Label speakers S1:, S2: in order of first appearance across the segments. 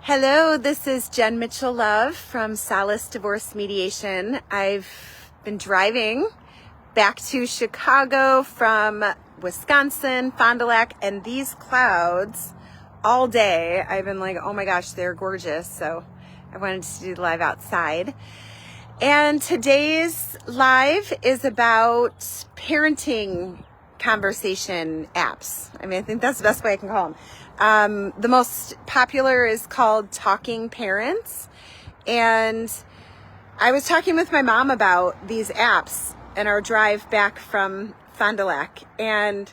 S1: Hello, this is Jen Mitchell-Love from Solace Divorce Mediation. I've been driving back to Chicago from Wisconsin, Fond du Lac, and these clouds all day. I've been like, oh my gosh, they're gorgeous. So I wanted to do the live outside. And today's live is about parenting conversation apps. I think that's the best way I can call them. The most popular is called Talking Parents. And I was talking with my mom about these apps in our drive back from Fond du Lac. And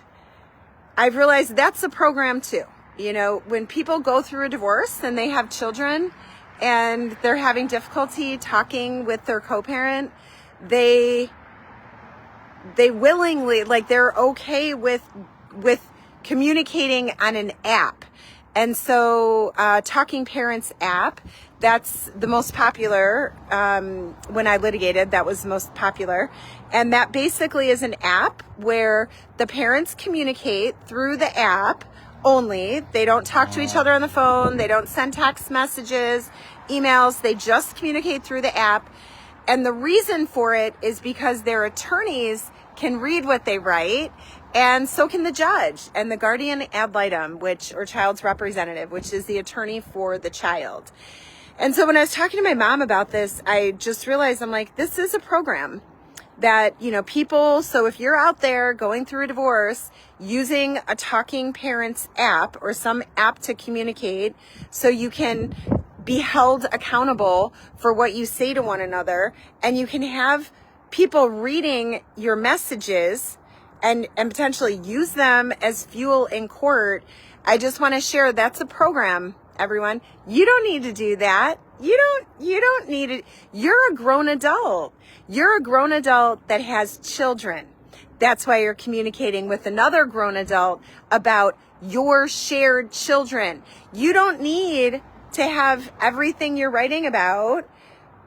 S1: I've realized that's a program too. You know, when people go through a divorce and they have children and they're having difficulty talking with their co-parent, they willingly, like, they're okay with communicating on an app. And so Talking Parents app, that's the most popular. When I litigated, that was the most popular. And that basically is an app where the parents communicate through the app only. They don't talk to each other on the phone. They don't send text messages, emails. They just communicate through the app. And the reason for it is because their attorneys can read what they write, and so can the judge and the guardian ad litem, or child's representative, which is the attorney for the child. And so when I was talking to my mom about this, I just realized, I'm like, this is a program that, people, so if you're out there going through a divorce using a Talking Parents app or some app to communicate so you can be held accountable for what you say to one another, and you can have people reading your messages and potentially use them as fuel in court. I just want to share that's a program, everyone. You don't need to do that. You don't need it. You're a grown adult. You're a grown adult that has children. That's why you're communicating with another grown adult about your shared children. You don't need to have everything you're writing about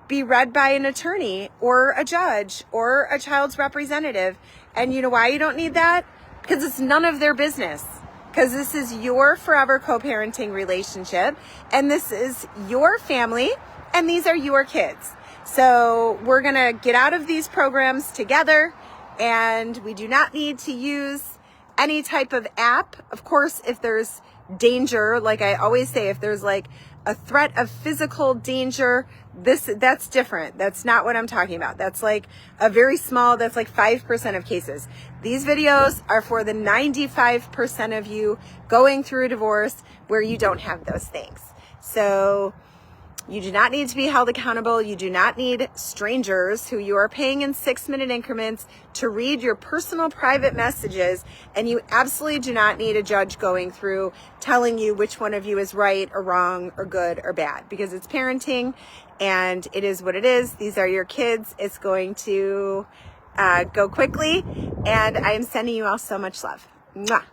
S1: be read by an attorney or a judge or a child's representative. And you know why you don't need that? Because it's none of their business. Because this is your forever co-parenting relationship, and this is your family, and these are your kids. So we're going to get out of these programs together, and we do not need to use any type of app. Of course, if there's danger, like I always say, if there's like a threat of physical danger, that's different. That's not what I'm talking about. That's like a very small, that's like 5% of cases. These videos are for the 95% of you going through a divorce where you don't have those things. So you do not need to be held accountable. You do not need strangers who you are paying in 6-minute increments to read your personal private messages. And you absolutely do not need a judge going through telling you which one of you is right or wrong or good or bad, because it's parenting and it is what it is. These are your kids. It's going to go quickly. And I am sending you all so much love. Mwah.